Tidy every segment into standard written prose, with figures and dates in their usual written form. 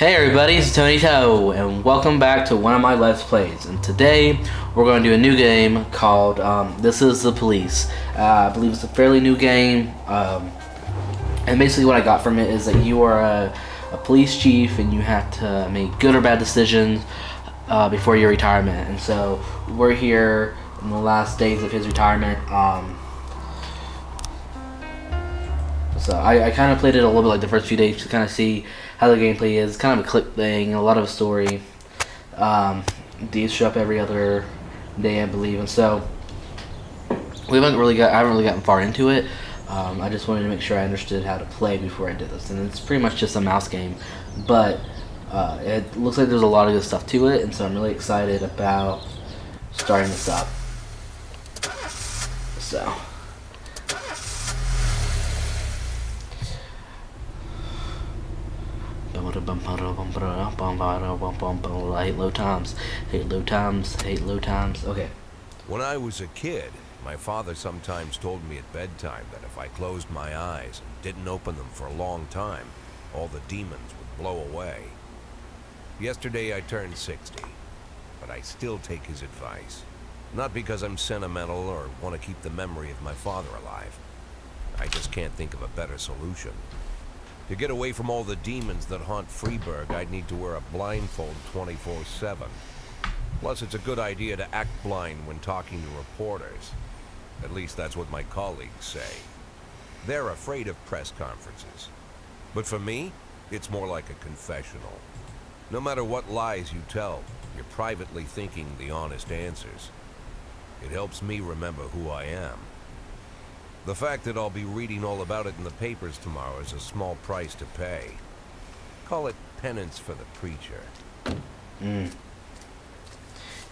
Hey everybody, it's Tony Toe, and welcome back to one of my Let's Plays. And today, we're going to do a new game called This Is the Police. I believe it's a fairly new game, and basically what I got from it is that you are a police chief, and you have to make good or bad decisions before your retirement. And so, we're here in the last days of his retirement. So I kind of played it a little bit like the first few days to kind of see how the gameplay is. It's kind of a click thing, a lot of a story. These show up every other day, I believe, and so I haven't really gotten far into it. I just wanted to make sure I understood how to play before I did this, and it's pretty much just a mouse game, but it looks like there's a lot of good stuff to it, and so I'm really excited about starting this up. So. I hate low times. Hate low times. Hate low times. Okay. When I was a kid, my father sometimes told me at bedtime that if I closed my eyes and didn't open them for a long time, all the demons would blow away. Yesterday I turned 60, but I still take his advice. Not because I'm sentimental or want to keep the memory of my father alive. I just can't think of a better solution. To get away from all the demons that haunt Freeburg, I'd need to wear a blindfold 24/7. Plus, it's a good idea to act blind when talking to reporters. At least that's what my colleagues say. They're afraid of press conferences. But for me, it's more like a confessional. No matter what lies you tell, you're privately thinking the honest answers. It helps me remember who I am. The fact that I'll be reading all about it in the papers tomorrow is a small price to pay. Call it penance for the preacher.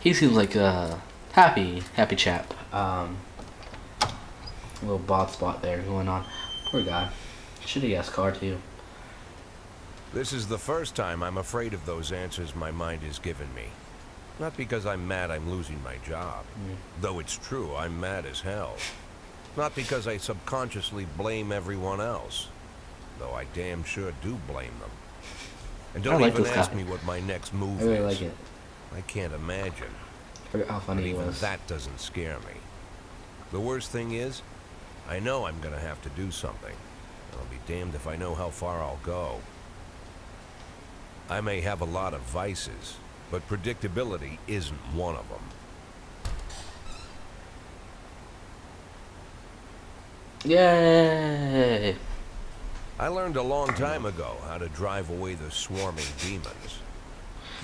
He seems like a happy chap. A little bod spot there going on. Poor guy. Shitty ass car too. This is the first time I'm afraid of those answers my mind has given me. Not because I'm mad I'm losing my job. Though it's true, I'm mad as hell. Not because I subconsciously blame everyone else, though I damn sure do blame them. And don't even ask me what my next move is. I really like it. I can't imagine. I forgot how funny he was. Even that doesn't scare me. The worst thing is, I know I'm gonna have to do something. I'll be damned if I know how far I'll go. I may have a lot of vices, but predictability isn't one of them. Yay! I learned a long time ago how to drive away the swarming demons.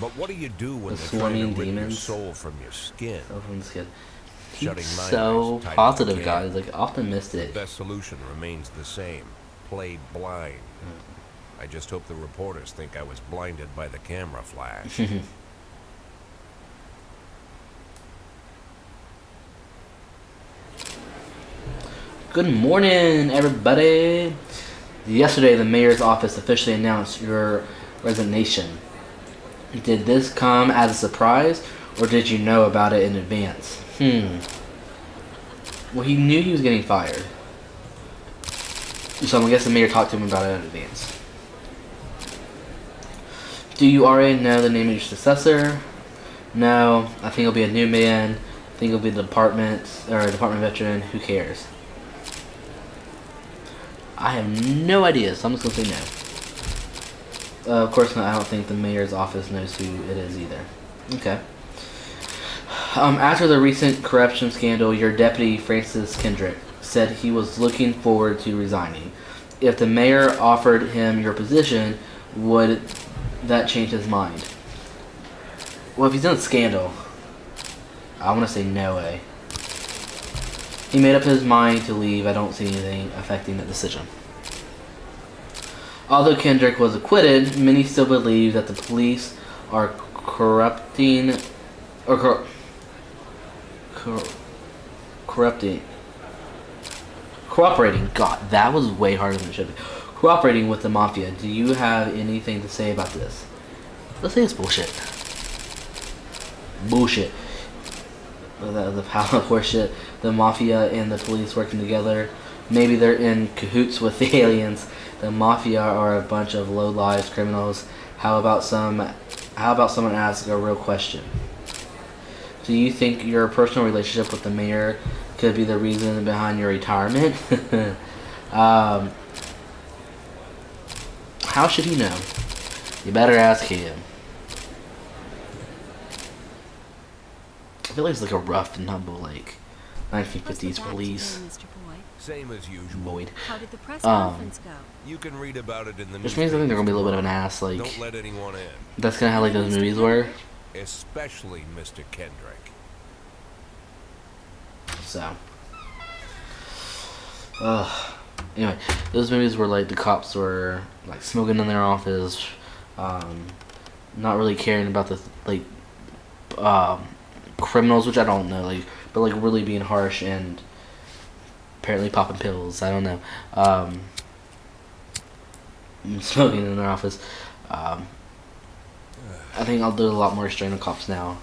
But what do you do when they're trying to rip your soul from your skin? He's so positive, guys. Like, optimistic. The best solution remains the same. Play blind. I just hope the reporters think I was blinded by the camera flash. Good morning, everybody. Yesterday, the mayor's office officially announced your resignation. Did this come as a surprise, or did you know about it in advance? Well, he knew he was getting fired. So I guess the mayor talked to him about it in advance. Do you already know the name of your successor? No, I think it'll be a new man. I think it'll be the department veteran. Who cares? I have no idea, so I'm just going to say no. Of course not, I don't think the mayor's office knows who it is either. Okay. After the recent corruption scandal, your deputy, Francis Kendrick, said he was looking forward to resigning. If the mayor offered him your position, would that change his mind? Well, if he's done a scandal, I want to say no way. He made up his mind to leave. I don't see anything affecting that decision. Although Kendrick was acquitted, many still believe that the police are cooperating. God, that was way harder than it should be. Cooperating with the mafia. Do you have anything to say about this? Let's say it's bullshit. Bullshit. The power of horseshit. The mafia and the police working together. Maybe they're in cahoots with the aliens. The mafia are a bunch of low-lives criminals How about someone asks a real question? Do you think your personal relationship with the mayor could be the reason behind your retirement? How should he know? You better ask him. I feel like it's like a rough and tumble, like 1950s police. Same as usual. Boyd. How did the press conference go? You can read about it in the Which means I think they're gonna be a little bit of an ass. Like, don't let anyone in. that's kind of how like those movies were. Especially Mr. Kendrick. So, anyway, those movies were like the cops were like smoking in their office, not really caring about the criminals, which I don't know, like, but like really being harsh and apparently popping pills. I don't know, smoking in their office. I think I'll do a lot more restraint on cops now,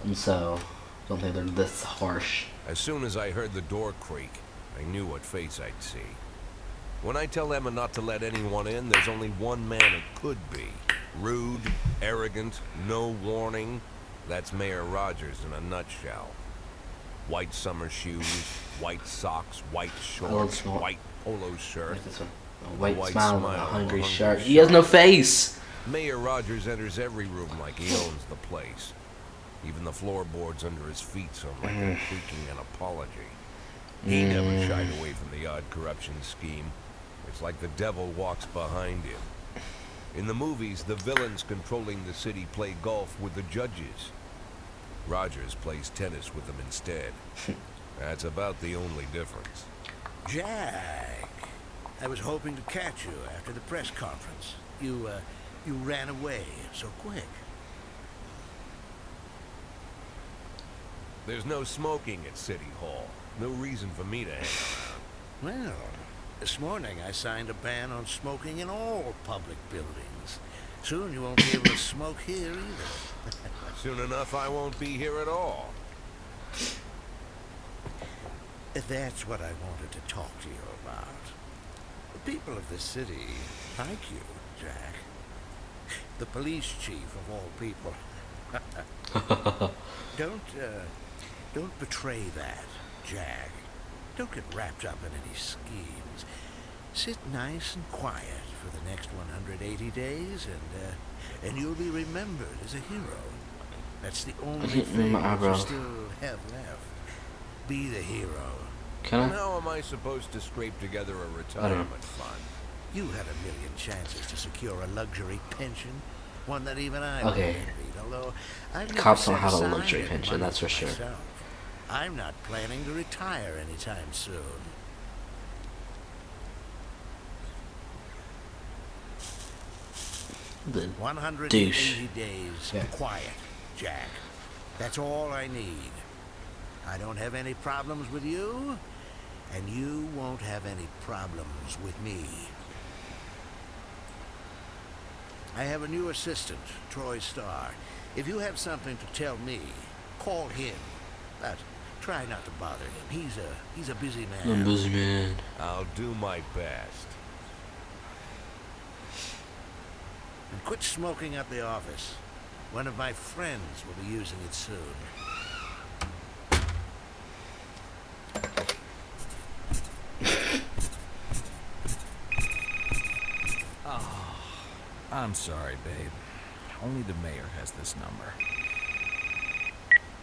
and so I don't think they're this harsh. As soon as I heard the door creak, I knew what face I'd see. When I tell Emma not to let anyone in, there's only one man it could be. Rude, arrogant, no warning. That's Mayor Rogers in a nutshell. White summer shoes, white socks, white shorts, white polo shirt. Like this one. A white, white smile, smile, a hungry a shark. hungry He has no shark. face. Mayor Rogers enters every room like he owns the place. Even the floorboards under his feet sound like they're creaking an apology. He never shied away from the odd corruption scheme. It's like the devil walks behind him. In the movies, the villains controlling the city play golf with the judges. Rogers plays tennis with them instead. That's about the only difference. Jack, I was hoping to catch you after the press conference. You ran away so quick. There's no smoking at City Hall. No reason for me to hang around. Well, this morning I signed a ban on smoking in all public buildings. Soon you won't be able to smoke here either. Soon enough, I won't be here at all. That's what I wanted to talk to you about. The people of this city like you, Jack. The police chief of all people. Don't betray that, Jack. Don't get wrapped up in any schemes. Sit nice and quiet for the next 180 days, and you'll be remembered as a hero. That's the only thing you still have left. Be the hero. Can I? How am I supposed to scrape together a retirement fund? You had a million chances to secure a luxury pension, one that even I would Okay. envy, although I've never Cops don't set have a aside luxury any pension, money that's for sure. myself. I'm not planning to retire anytime soon. The 180 douche. days Yeah. quiet, Jack. That's all I need. I don't have any problems with you, and you won't have any problems with me. I have a new assistant, Troy Starr. If you have something to tell me, call him. But try not to bother him. He's a busy man. I'm busy, man. I'll do my best. And quit smoking up the office. One of my friends will be using it soon. I'm sorry, babe. Only the mayor has this number.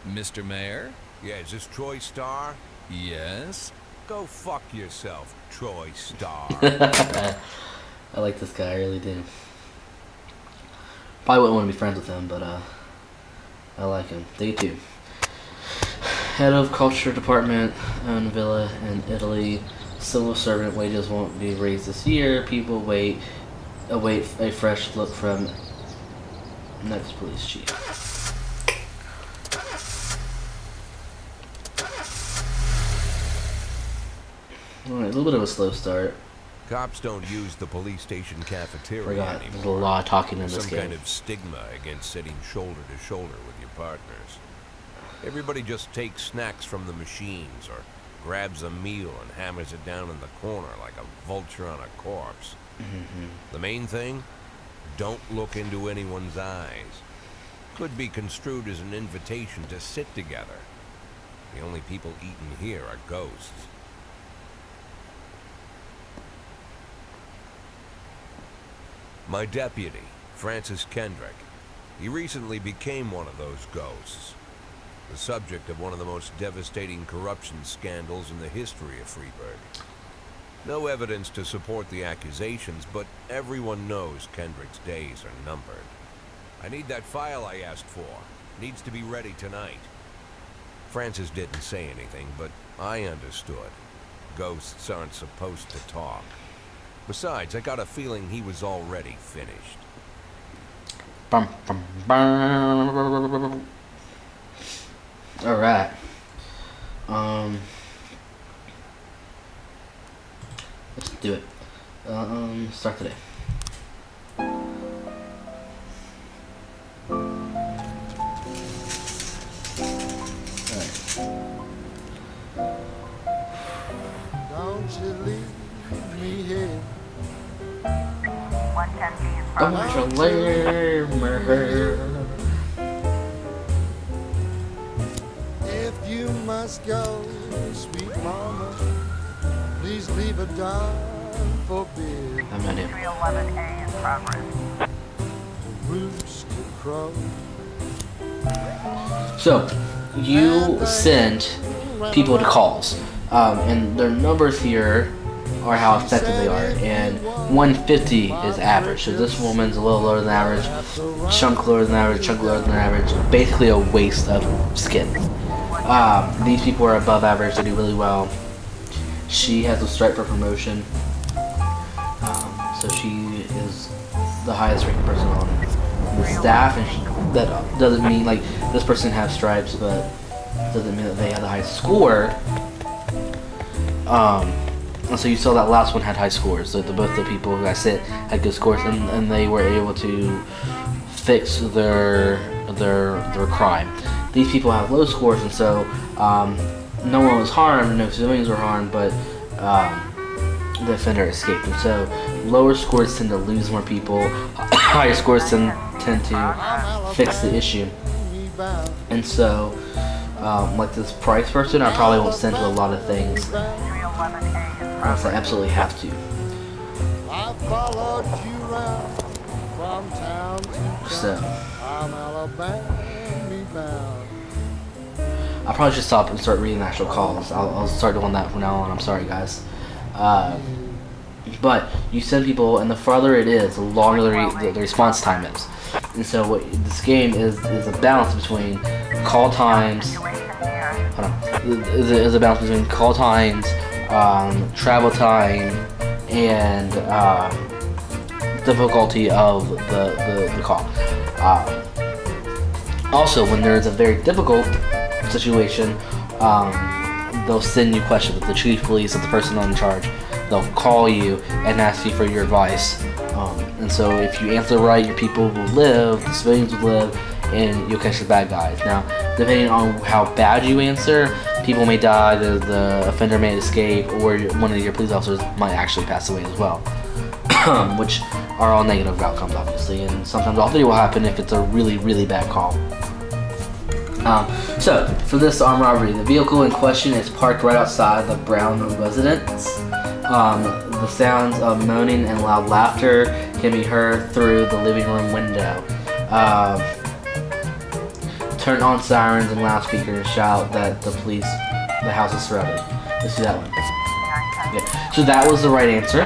Mr. Mayor? Yeah, is this Troy Starr? Yes? Go fuck yourself, Troy Starr. I like this guy, I really do. Probably wouldn't want to be friends with him, but I like him. Day 2. Head of Culture Department, own villa in Italy. Civil servant wages won't be raised this year. People await a fresh look from next police chief. Alright, a little bit of a slow start. Cops don't use the police station cafeteria Forgot, there's a anymore. lot of talking in There's this some game. kind of stigma against sitting shoulder to shoulder with your partners. Everybody just takes snacks from the machines or grabs a meal and hammers it down in the corner like a vulture on a corpse. The main thing? don't look into anyone's eyes. Could be construed as an invitation to sit together. The only people eating here are ghosts. My deputy, Francis Kendrick. He recently became one of those ghosts. The subject of one of the most devastating corruption scandals in the history of Freeburg. No evidence to support the accusations, but everyone knows Kendrick's days are numbered. I need that file I asked for. Needs to be ready tonight. Francis didn't say anything, but I understood. Ghosts aren't supposed to talk. Besides, I got a feeling he was already finished. Bum, bum, bum. All right. Let's do it. Start today. Don't you leave me here. Don't you leave me here. If you must go, sweet mama, please leave a darn forbid. I'm not in. 311A in progress. Rooster crow. So, you send people to calls, and their numbers here are how effective they are, and 150 is average. So this woman's a little lower than average, chunk lower than average, chunk lower than average, basically a waste of skin. These people are above average, they do really well. She has a stripe for promotion, so she is the highest ranked person on the staff, and that doesn't mean like this person has stripes, but doesn't mean that they have the highest score. And so you saw that last one had high scores. So both the people who I said had good scores, and they were able to fix their crime. These people have low scores, and so no one was harmed, no civilians were harmed, but the offender escaped. And so lower scores tend to lose more people, higher scores tend to fix the issue. And so, like this Price person, I probably won't send to a lot of things unless I absolutely have to. I followed you round from town to town. So, I'm Alabama bound. I probably should stop and start reading actual calls. I'll start doing that from now on. I'm sorry, guys. But you send people, and the farther it is, the longer the response time is. And so what this game is a balance between call times. Hold on. Is a balance between call times, travel time, and difficulty of the call. Also, when there is a very difficult situation, they'll send you questions. The chief of police, or the person in charge, they'll call you and ask you for your advice. And so if you answer right, your people will live, the civilians will live, and you'll catch the bad guys. Now, depending on how bad you answer, people may die, the offender may escape, or one of your police officers might actually pass away as well. Which are all negative outcomes, obviously, and sometimes all three will happen if it's a really, really bad call. So, for this armed robbery, the vehicle in question is parked right outside the Brown residence. The sounds of moaning and loud laughter can be heard through the living room window. Turn on sirens and loudspeakers and shout that the house is surrounded. Let's do that one. Okay. So that was the right answer.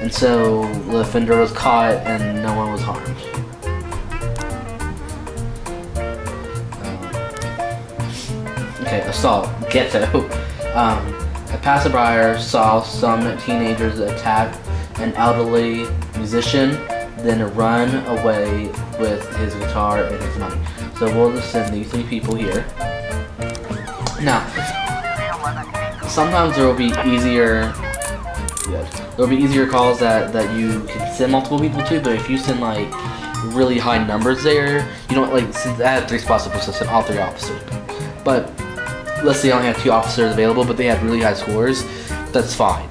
And so the offender was caught and no one was harmed. Okay, assault, ghetto. A passerby saw some teenagers attack an elderly musician, then run away with his guitar and his money. So we'll just send these three people here. Now, sometimes there will be easier. There'll be easier calls that you can send multiple people to, but if you send like really high numbers there, you don't like. Since I had 3 spots to send all 3 officers, but let's say I only have 2 officers available, but they had really high scores, that's fine.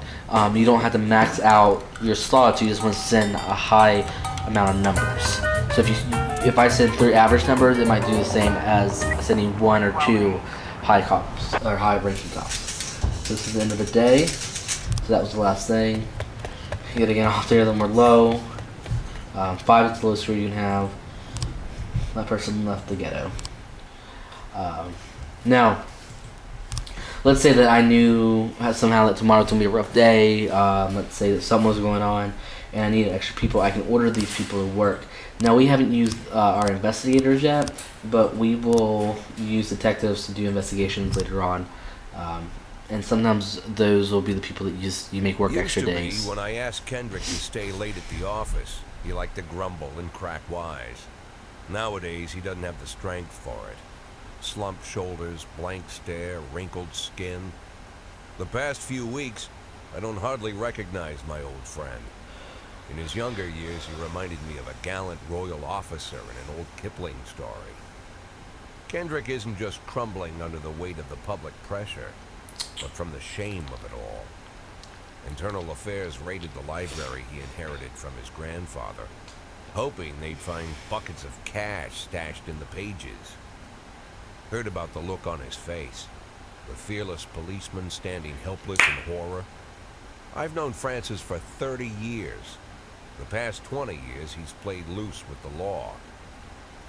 You don't have to max out your slots. You just want to send a high amount of numbers. So if I send 3 average numbers, it might do the same as sending 1 or 2 high cops or high ranking cops. So this is the end of the day. So that was the last thing. You gotta get all 3 of them were low. 5 is the lowest score you can have. That person left the ghetto. Now, let's say that I knew somehow that tomorrow's gonna be a rough day. Let's say that something was going on and I needed extra people. I can order these people to work. Now, we haven't used our investigators yet, but we will use detectives to do investigations later on. And sometimes those will be the people that you make work extra days. Used to be when I asked Kendrick to stay late at the office, he liked to grumble and crack wise. Nowadays, he doesn't have the strength for it. Slumped shoulders, blank stare, wrinkled skin. The past few weeks, I don't hardly recognize my old friend. In his younger years, he reminded me of a gallant royal officer in an old Kipling story. Kendrick isn't just crumbling under the weight of the public pressure, but from the shame of it all. Internal Affairs raided the library he inherited from his grandfather, hoping they'd find buckets of cash stashed in the pages. Heard about the look on his face, the fearless policeman standing helpless in horror. I've known Francis for 30 years. The past 20 years, he's played loose with the law.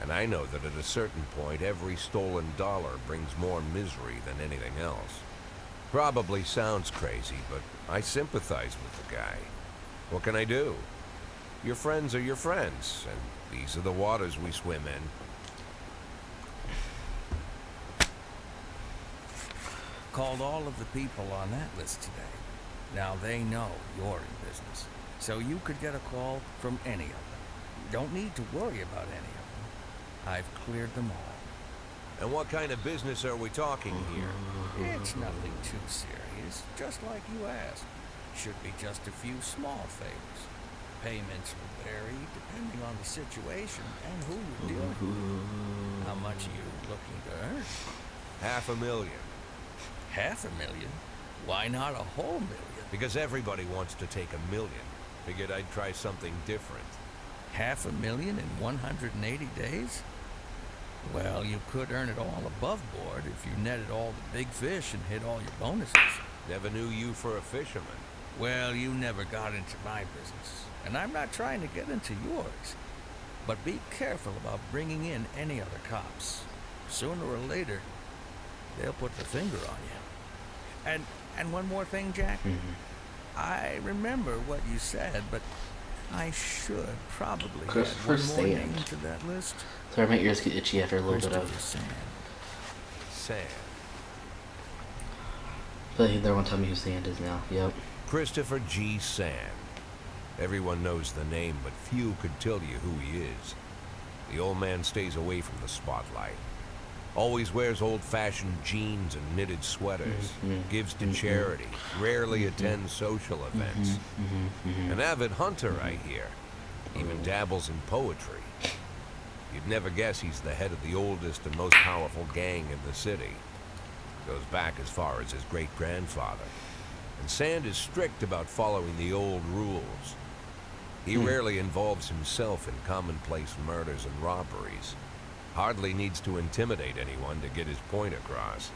And I know that at a certain point, every stolen dollar brings more misery than anything else. Probably sounds crazy, but I sympathize with the guy. What can I do? Your friends are your friends, and these are the waters we swim in. Called all of the people on that list today. Now they know you're in business, so you could get a call from any of them. Don't need to worry about any of them. I've cleared them all. And what kind of business are we talking here? It's nothing too serious, just like you asked. Should be just a few small favors. Payments will vary depending on the situation and who you're dealing with. How much are you looking to earn? $500,000. $500,000? Why not a whole million? Because everybody wants to take $1 million. Figured I'd try something different. $500,000 in 180 days? Well, you could earn it all above board if you netted all the big fish and hit all your bonuses. Never knew you for a fisherman. Well, you never got into my business, and I'm not trying to get into yours. But be careful about bringing in any other cops. Sooner or later, they'll put the finger on you. And one more thing, Jack. I remember what you said, but I should probably add Christopher one more name Sand. to that list. Sorry, my ears get itchy after a little bit Christopher of. Sand. Sand. But they won't tell me who Sand is now. Yep. Christopher G. Sand. Everyone knows the name, but few could tell you who he is. The old man stays away from the spotlight. Always wears old-fashioned jeans and knitted sweaters. Gives to charity. Rarely attends social events. An avid hunter, I hear. Even dabbles in poetry. You'd never guess he's the head of the oldest and most powerful gang in the city. Goes back as far as his great-grandfather. And Sand is strict about following the old rules. He rarely involves himself in commonplace murders and robberies. Hardly needs to intimidate anyone to get his point across.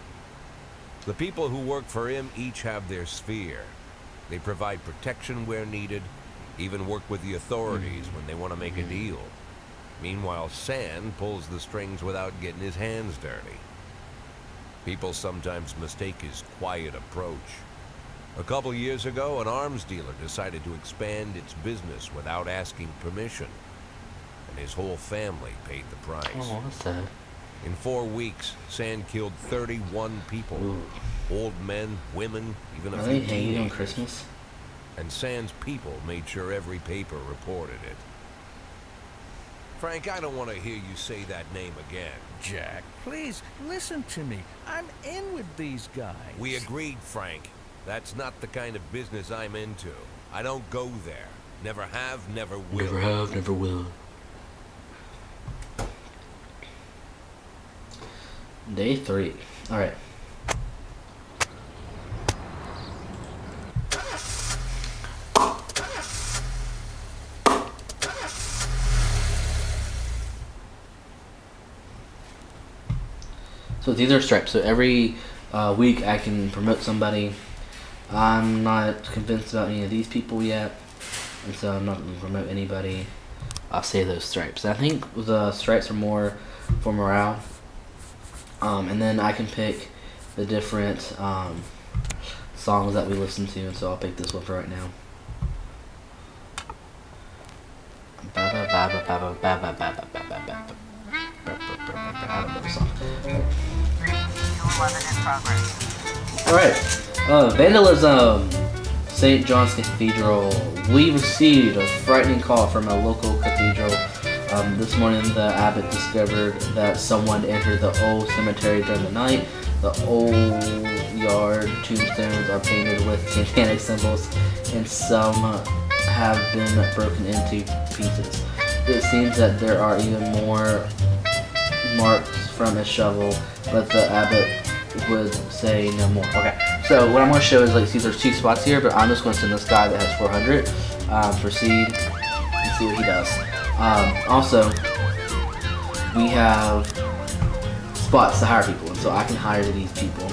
The people who work for him each have their sphere. They provide protection where needed, even work with the authorities when they want to make a deal. Meanwhile, Sand pulls the strings without getting his hands dirty. People sometimes mistake his quiet approach. A couple years ago, an arms dealer decided to expand its business without asking permission. And his whole family paid the price. Oh, what's that? In 4 weeks, Sand killed 31 people. Ooh. Old men, women, even a Are few they hanging on teenagers. Christmas? And Sand's people made sure every paper reported it. Frank, I don't want to hear you say that name again. Jack, please, listen to me. I'm in with these guys. We agreed, Frank. That's not the kind of business I'm into. I don't go there. Never have, never will. Never have, never will. Day 3. Alright. So these are stripes. So every week I can promote somebody. I'm not convinced about any of these people yet, and so I'm not going to promote anybody. I'll save those stripes. I think the stripes are more for morale. And then I can pick the different songs that we listen to, and so I'll pick this one for right now. I don't know the song. Alright, vandalism. St. John's Cathedral. We received a frightening call from a local cathedral. This morning the abbot discovered that someone entered the old cemetery during the night. The old yard tombstones are painted with satanic symbols, and some have been broken into pieces. It seems that there are even more marks from a shovel, but the abbot would say no more. Okay, so what I'm going to show is, like, see, there's 2 spots here, but I'm just going to send this guy that has 400 proceed and see what he does. Also, we have spots to hire people, and so I can hire these people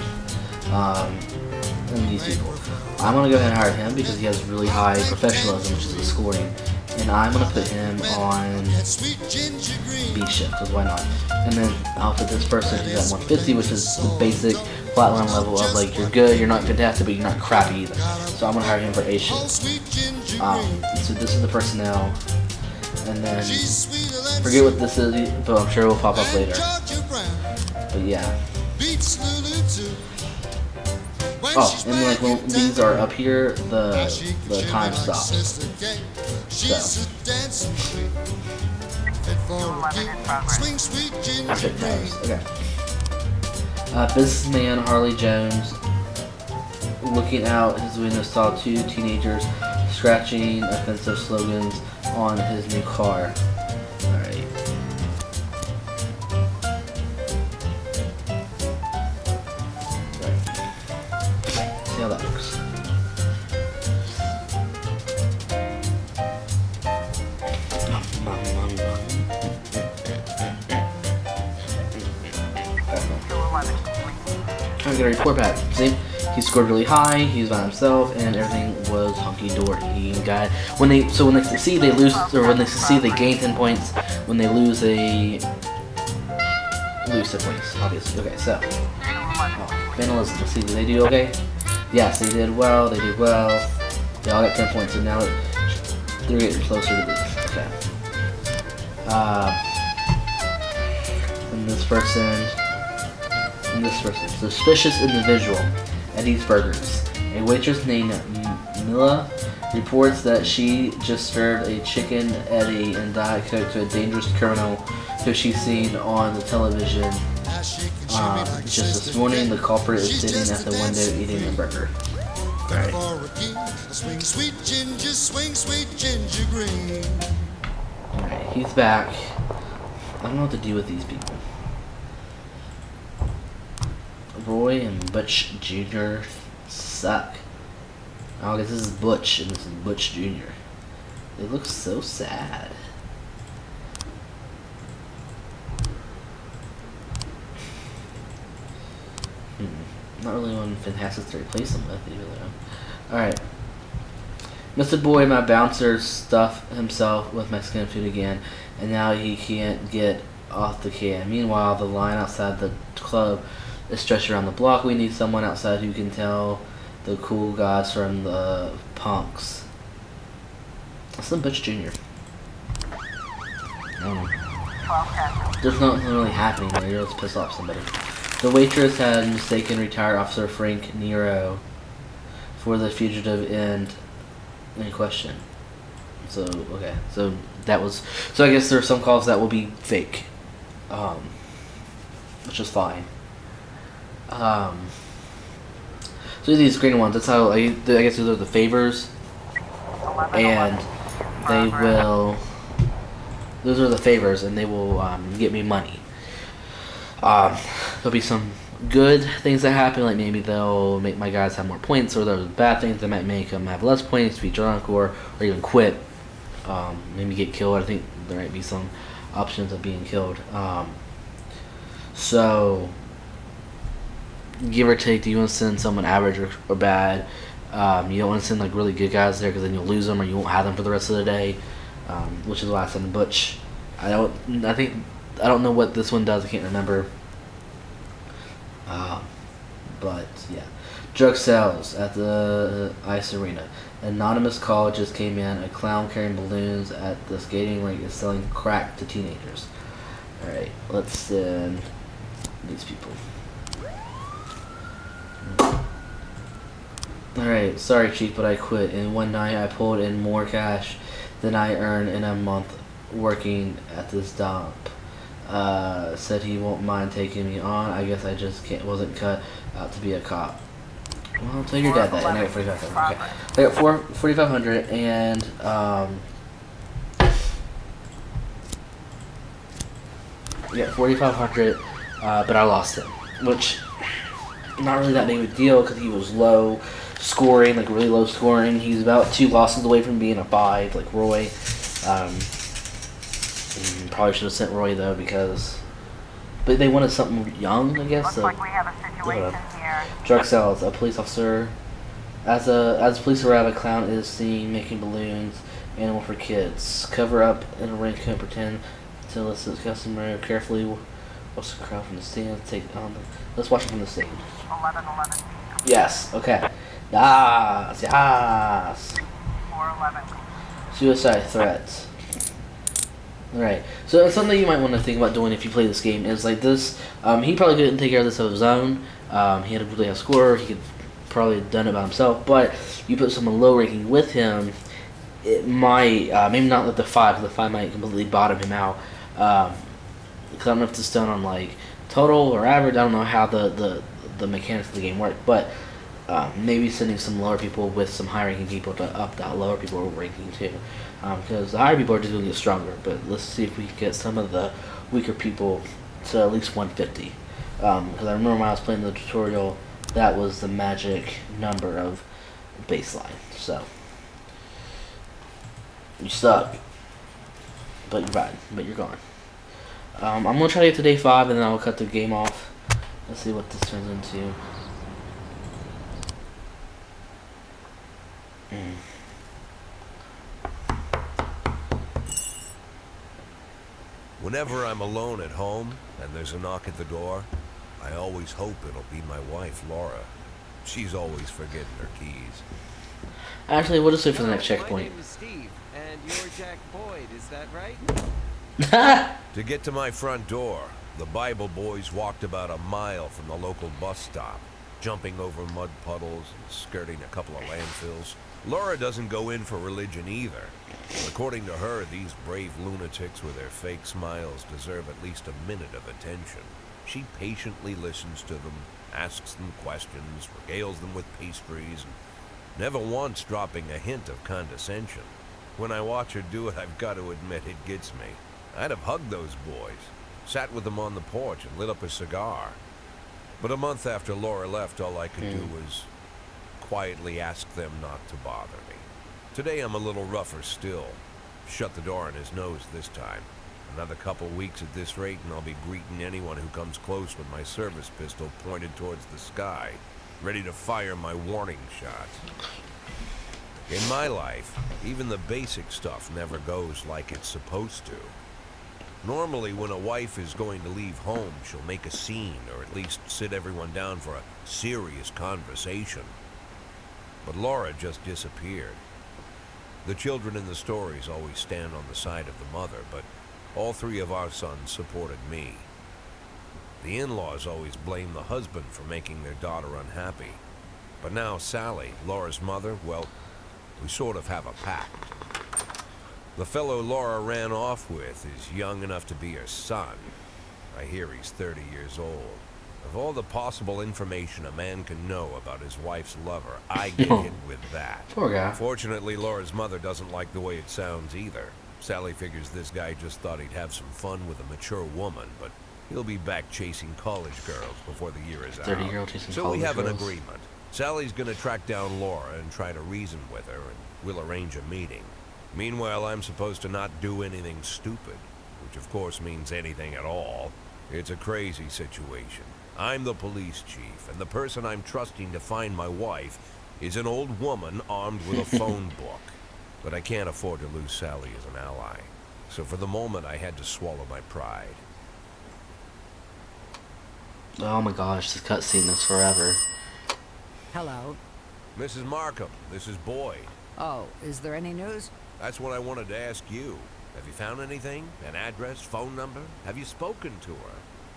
and these people. I'm going to go ahead and hire him because he has really high professionalism, which is the scoring, and I'm going to put him on B shift, because why not? And then I'll put this person who's at 150, which is the basic flatline level of, like, you're good, you're not fantastic, but you're not crappy either. So I'm going to hire him for A shift. So this is the personnel, and then forget what this is, but I'm sure it will pop up later. But yeah. Oh, and like when these are up here, the time stops. So. After times. Okay. Businessman Harley Jones, looking out his window, saw 2 teenagers scratching offensive slogans on his new car. Alright. See how that works. I'm gonna report back. See, he scored really high. He was by himself, and everything was hunky dory. He got when they succeed, they lose, or when they succeed, they gain 10 points. When they lose, they lose 10 points. Obviously. Okay, so vandalism. Let's see, did they do okay? Yes, they did well. They did well. They all got 10 points, and now they're getting closer to this. Okay. And this person. Suspicious individual. Eddie's Burgers. A waitress named Mila reports that she just served a chicken Eddie and Diet Coke to a dangerous criminal who she's seen on the television. Just this morning, the culprit is sitting at the window eating a burger. Alright. Alright, he's back. I don't know what to do with these people. Roy and Butch Jr. suck. Oh, I guess this is Butch and this is Butch Jr. They look so sad. Not really one fantastic to replace them with either though. Alright. Mr. Boy, my bouncer, stuffed himself with Mexican food again, and now he can't get off the can. Meanwhile, the line outside the club is stretched around the block. We need someone outside who can tell the cool guys from the punks. That's some Butch Jr. I don't know. There's nothing really happening there. You're just piss off somebody. The waitress had mistaken retired Officer Frank Nero for the fugitive in question. So, okay. So, that was... So, I guess there are some calls that will be fake. Which is fine. So these green ones, that's how I guess those are the favors, and they will. Those are the favors, and they will get me money. There'll be some good things that happen, like maybe they'll make my guys have more points, or there's bad things that might make them have less points, be drunk, or even quit. Maybe get killed. I think there might be some options of being killed. So. give or take, do you want to send someone average or bad? You don't want to send like really good guys there because then you'll lose them or you won't have them for the rest of the day. Which is why I sent Butch. I don't know what this one does. I can't remember. But yeah, drug sales at the ice arena. Anonymous call just came in. A clown carrying balloons at the skating rink is selling crack to teenagers. All right, let's send these people. Alright, sorry chief, but I quit. In one night I pulled in more cash than I earned in a month working at this dump. Said he won't mind taking me on. I guess I just wasn't cut out to be a cop. Well, tell your dad that. And I got 4,500. Okay. I got 4,500 and yeah, 4,500, but I lost him, which not really that big of a deal because he was low scoring, like really low scoring. He's about 2 losses away from being a 5, like Roy. Probably should have sent Roy though but they wanted something young, I guess. Looks So like we have a situation here. drug sales. A police officer, as a police arrive, a clown is seen making balloons, animal for kids. Cover up in a raincoat, pretend to listen to the customer carefully. Watch the crowd from the stands. Let's watch it from the stage. 1111. Yes. Okay. Yes. 411. Suicide threats. Alright, so it's something you might want to think about doing if you play this game is like this. He probably couldn't take care of this of his own. He had a really high score. He could probably have done it by himself. But you put someone low ranking with him, it might maybe not like the 5, because the 5 might completely bottom him out. Because I don't know if it's done on like total or average. I don't know how the mechanics of the game work, but maybe sending some lower people with some high ranking people to up that lower people ranking too. Because the higher people are just going to get stronger, but let's see if we can get some of the weaker people to at least 150. Because I remember when I was playing the tutorial, that was the magic number of baseline. So, you suck, but you're fine, but you're gone. I'm going to try to get to day 5, and then I'll cut the game off. Let's see what this turns into. Whenever I'm alone at home and there's a knock at the door, I always hope it'll be my wife, Laura. She's always forgetting her keys. Actually, we'll just wait for the next My checkpoint. name is Steve, and you're Jack Boyd, is that right? To get to my front door, the Bible boys walked about a mile from the local bus stop, jumping over mud puddles and skirting a couple of landfills. Laura doesn't go in for religion either. According to her, these brave lunatics with their fake smiles deserve at least a minute of attention. She patiently listens to them, asks them questions, regales them with pastries, and never once dropping a hint of condescension. When I watch her do it, I've got to admit it gets me. I'd have hugged those boys, sat with them on the porch and lit up a cigar. But a month after Laura left, all I could do was quietly ask them not to bother me. Today I'm a little rougher still. Shut the door on his nose this time. Another couple weeks at this rate and I'll be greeting anyone who comes close with my service pistol pointed towards the sky, ready to fire my warning shots. In my life, even the basic stuff never goes like it's supposed to. Normally, when a wife is going to leave home, she'll make a scene or at least sit everyone down for a serious conversation. But Laura just disappeared. The children in the stories always stand on the side of the mother, but all 3 of our sons supported me. The in-laws always blame the husband for making their daughter unhappy. But now Sally, Laura's mother, well, we sort of have a pact. The fellow Laura ran off with is young enough to be her son. I hear he's 30 years old. Of all the possible information a man can know about his wife's lover, I get hit with that. Poor guy. Fortunately, Laura's mother doesn't like the way it sounds either. Sally figures this guy just thought he'd have some fun with a mature woman, but he'll be back chasing college girls before the year is out. 30-year-old chasing So college we have an girls. agreement. Sally's gonna track down Laura and try to reason with her, and we'll arrange a meeting. Meanwhile, I'm supposed to not do anything stupid, which of course means anything at all. It's a crazy situation. I'm the police chief, and the person I'm trusting to find my wife is an old woman armed with a phone book. But I can't afford to lose Sally as an ally. So for the moment, I had to swallow my pride. Oh my gosh, this cutscene is forever. Hello. Mrs. Markham, this is Boyd. Oh, is there any news? That's what I wanted to ask you. Have you found anything? An address, phone number? Have you spoken to her?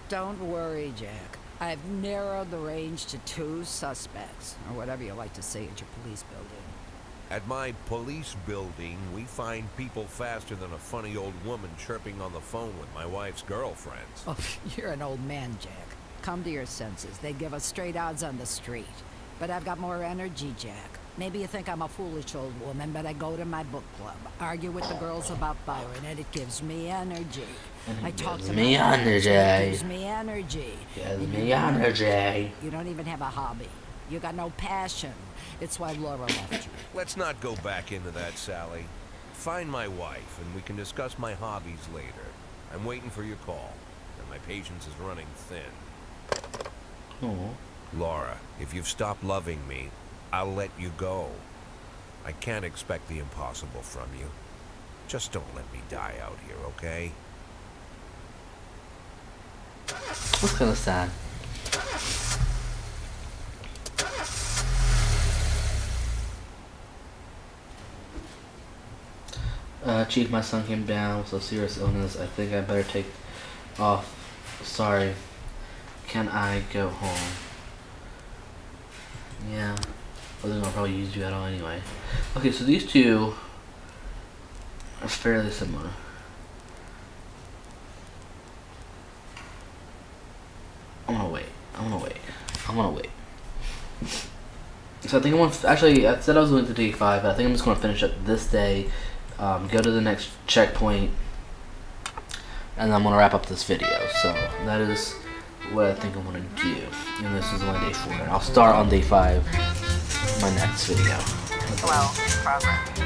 Don't worry, Jack. I've narrowed the range to 2 suspects, or whatever you like to say at your police building. At my police building, we find people faster than a funny old woman chirping on the phone with my wife's girlfriends. Oh, you're an old man, Jack. Come to your senses. They give us straight odds on the street. But I've got more energy, Jack. Maybe you think I'm a foolish old woman, but I go to my book club, argue with the girls about Byron, and it gives me energy. I talk to me my friends, energy. and it gives me energy. Gives me energy. You don't even have a hobby. You got no passion. It's why Laura left you. Let's not go back into that, Sally. Find my wife, and we can discuss my hobbies later. I'm waiting for your call, and my patience is running thin. Oh. Laura, if you've stopped loving me, I'll let you go. I can't expect the impossible from you. Just don't let me die out here, okay? That's kind of sad. Chief, my son came down with a serious illness. I think I better take off. Sorry. Can I go home? Yeah. Well, they're gonna probably use you at all anyway. Okay, so these two are fairly similar. I'm gonna wait. So I think I want. Actually, I said I was going to day 5, but I think I'm just gonna finish up this day. Go to the next checkpoint, and then I'm gonna wrap up this video. So that is what I think I'm gonna do. And this is only day 4. And I'll start on day 5. My next video. Well, progress.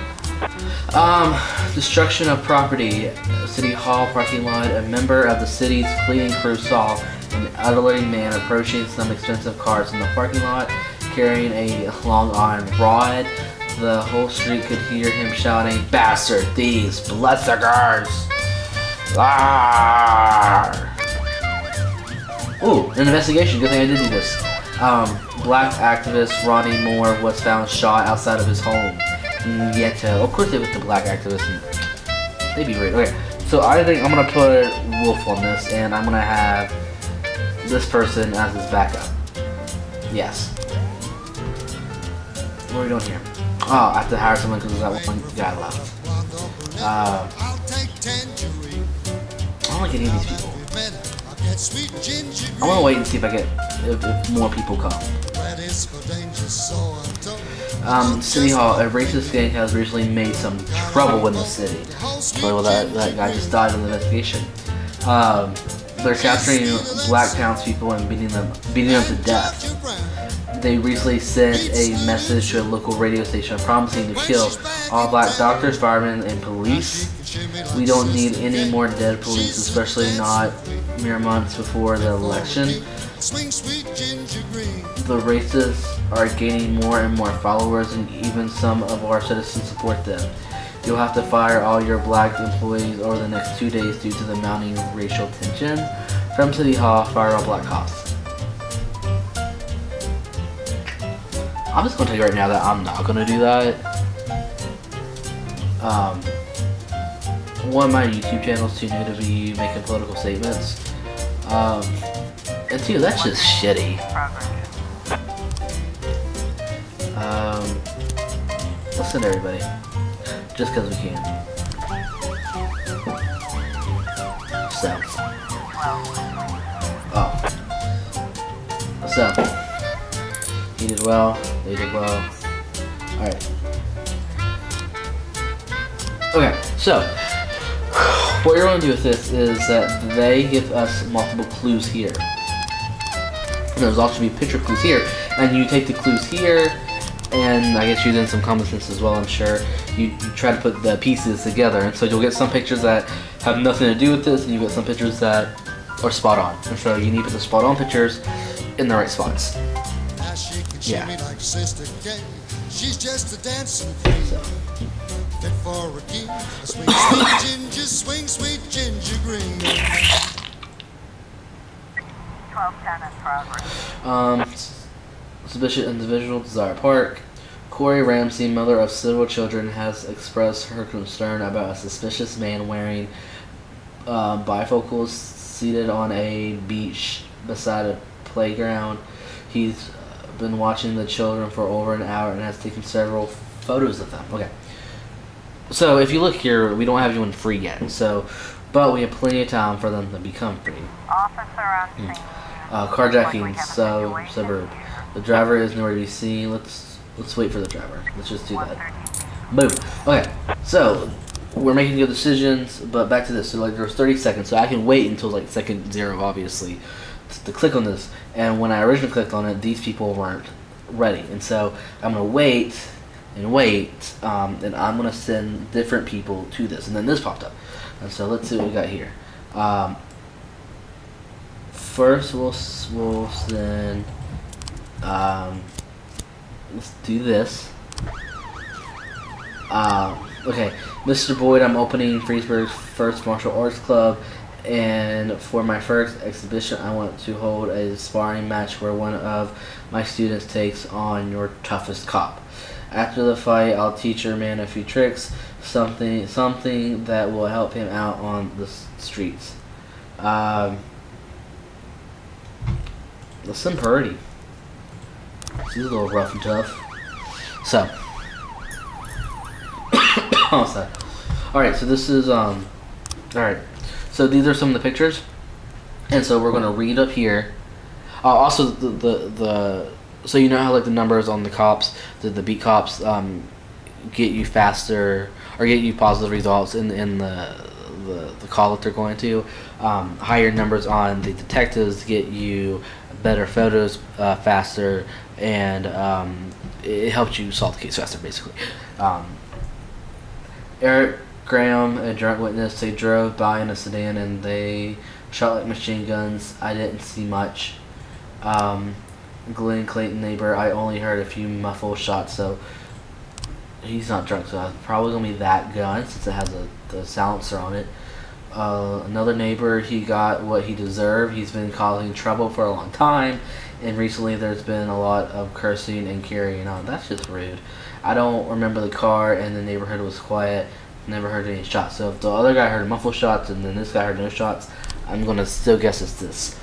Destruction of property. City Hall parking lot. A member of the city's cleaning crew saw an elderly man approaching some expensive cars in the parking lot, carrying a long iron rod. The whole street could hear him shouting, "Bastard, thieves, bloodsuckers!" Ooh, an investigation. Good thing I did do this. Black activist Ronnie Moore was found shot outside of his home in Ghetto. Of course they put the black activist in. They'd be right. Okay, so I think I'm gonna put Wolf on this, and I'm gonna have this person as his backup. Yes. What are we doing here? Oh, I have to hire someone because there's that one guy left. I don't like any of these people. I want to wait and see if I get if more people come. City Hall. A racist gang has recently made some trouble in the city. Well, that guy just died in the investigation. They're capturing black townspeople and beating them to death. They recently sent a message to a local radio station promising to kill all black doctors, firemen, and police. We don't need any more dead police, especially not mere months before the election. The racists are gaining more and more followers, and even some of our citizens support them. You'll have to fire all your black employees over the next 2 days due to the mounting racial tension. From City Hall, fire all black cops. I'm just gonna tell you right now that I'm not gonna do that. One, my YouTube channel is too new to be making political statements. And two, that's just shitty. Listen to everybody. Just because we can. So. Oh. So. He did well. They did well. Alright. Okay, so. What you're going to do with this is that they give us multiple clues here. There's also be picture clues here. And you take the clues here, and I guess using some common sense as well, I'm sure. You try to put the pieces together. And so you'll get some pictures that have nothing to do with this, and you get some pictures that or spot on. And so you need to put the spot on pictures in the right spots. Now she can Yeah. shimmy like Sister Kay. She's just a dancing queen. So, Fit for a king. A sweet, sweet ginger swing, sweet ginger green. 1210 in progress. suspicious individual, Desire Park. Corey Ramsey, mother of several children, has expressed her concern about a suspicious man wearing bifocals seated on a beach beside a playground. He's been watching the children for over an hour and has taken several photos of them. Okay. So if you look here, we don't have anyone free yet. So, but we have plenty of time for them to become free. Officer on scene. Carjacking suburb. The driver is nowhere to be seen. Let's wait for the driver. Let's just do that. Boom. Okay. So we're making good decisions, but back to this. So like there's 30 seconds, so I can wait until like second 0, obviously, to click on this. And when I originally clicked on it, these people weren't ready, and so I'm gonna wait and wait, and I'm gonna send different people to this. And then this popped up, and so let's see what we got here. First, we'll send. Let's do this. Okay, Mr. Boyd, I'm opening Freesburg's first martial arts club, and for my first exhibition, I want to hold a sparring match where one of my students takes on your toughest cop. After the fight, I'll teach your man a few tricks, something that will help him out on the streets. Let's send Purdy. She's a little rough and tough. So, oh, sorry. All right, so this is all right. So these are some of the pictures, and so we're gonna read up here. Also, the so you know how like the numbers on the cops, the beat cops, get you faster or get you positive results in the call that they're going to. Higher numbers on the detectives get you better photos faster, and it helps you solve the case faster, basically. Eric Graham, a drunk witness, they drove by in a sedan and they shot like machine guns. I didn't see much. Glenn Clayton, neighbor, I only heard a few muffled shots, so he's not drunk, so it's probably gonna be that gun since it has the silencer on it. Another neighbor, he got what he deserved. He's been causing trouble for a long time, and recently there's been a lot of cursing and carrying on. That's just rude. I don't remember the car, and the neighborhood was quiet. Never heard any shots. So if the other guy heard muffled shots and then this guy heard no shots, I'm gonna still guess it's this.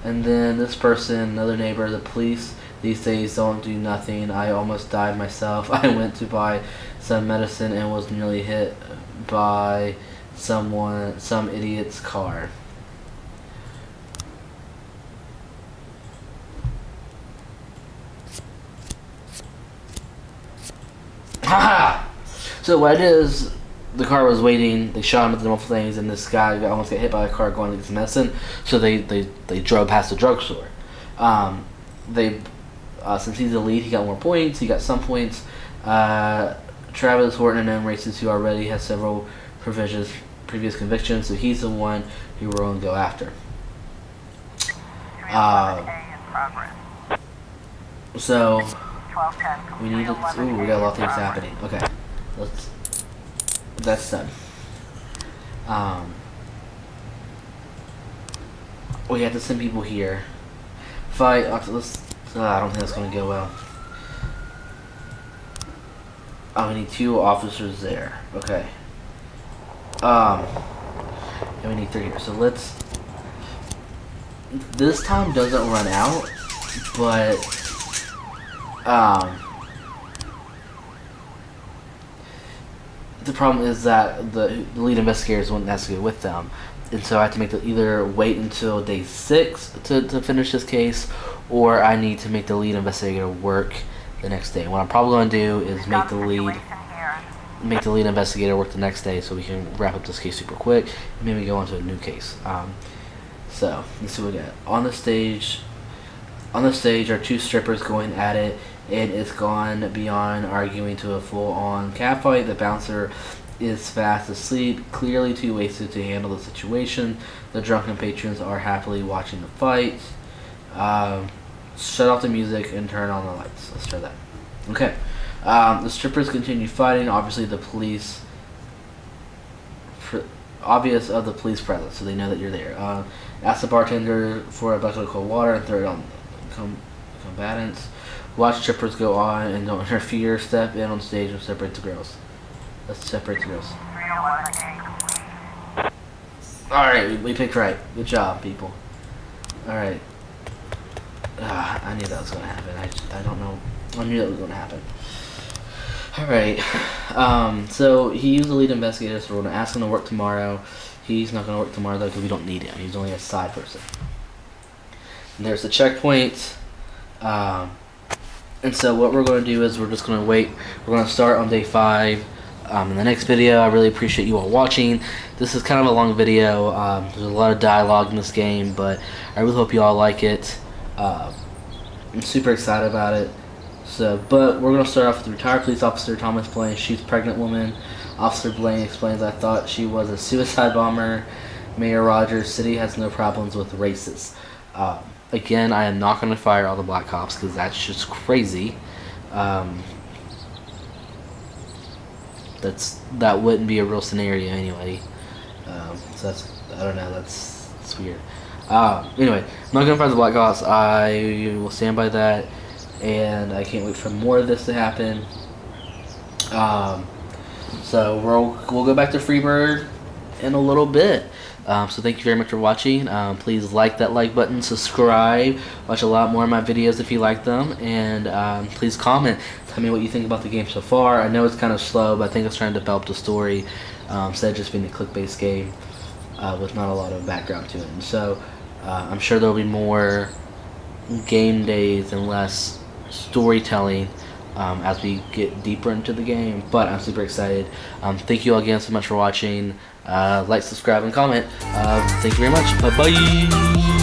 And then this person, another neighbor, the police these days don't do nothing. I almost died myself. I went to buy some medicine and was nearly hit by some idiot's car. Haha! So what it is, the car was waiting, they shot him with the muffled things, and this guy almost got hit by a car going to get some medicine, so they drove past the drugstore. Since he's the lead, he got more points, he got some points. Travis Horton and them races who already has several previous convictions, so he's the one who we're going to go after. So we need to. Ooh, we got a lot of things happening. Okay, that's done. We have to send people here. Fight. I don't think that's going to go well. We need 2 officers there. Okay. And we need 3 here. So let's. This time doesn't run out, but the problem is that the lead investigators wouldn't necessarily go with them, and so I have to make either wait until day 6 to finish this case, or I need to make the lead investigator work the next day. What I'm probably going to do is make the lead investigator work the next day so we can wrap up this case super quick and maybe go on to a new case. So let's see what we got. On the stage are 2 strippers going at it, and it's gone beyond arguing to a full-on cat fight. The bouncer is fast asleep, clearly too wasted to handle the situation. The drunken patrons are happily watching the fight. Shut off the music and turn on the lights. Let's try that. Okay. The strippers continue fighting. Obviously, the police. Obvious of the police presence, so they know that you're there. Ask the bartender for a bucket of cold water and throw it on combatants. Watch strippers go on and don't interfere. Step in on stage and separate the girls. Let's separate the girls. 301 gate. Alright, we picked right. Good job, people. Alright. I knew that was going to happen. I don't know. I knew that was going to happen. Alright. So he used the lead investigator, so we're going to ask him to work tomorrow. He's not going to work tomorrow, though, because we don't need him. He's only a side person. And there's the checkpoint. And so what we're going to do is we're just going to wait. We're going to start on day 5. In the next video, I really appreciate you all watching. This is kind of a long video. There's a lot of dialogue in this game, but I really hope you all like it. I'm super excited about it. So, but we're going to start off with the retired police officer Thomas Blaine shoots pregnant woman. Officer Blaine explains, "I thought she was a suicide bomber. Mayor Rogers, city has no problems with racists." Again, I am not going to fire all the black cops because that's just crazy. That wouldn't be a real scenario anyway. So that's, I don't know, that's weird. Anyway, I'm not going to fire the black cops. I will stand by that, and I can't wait for more of this to happen. So we'll go back to Freebird in a little bit. So thank you very much for watching. Please like that like button, subscribe, watch a lot more of my videos if you like them, and please comment. Tell me what you think about the game so far. I know it's kind of slow, but I think it's trying to develop the story instead of just being a click-based game with not a lot of background to it. And so I'm sure there'll be more game days and less storytelling as we get deeper into the game, but I'm super excited. Thank you all again so much for watching. Like, subscribe, and comment. Thank you very much. Bye bye.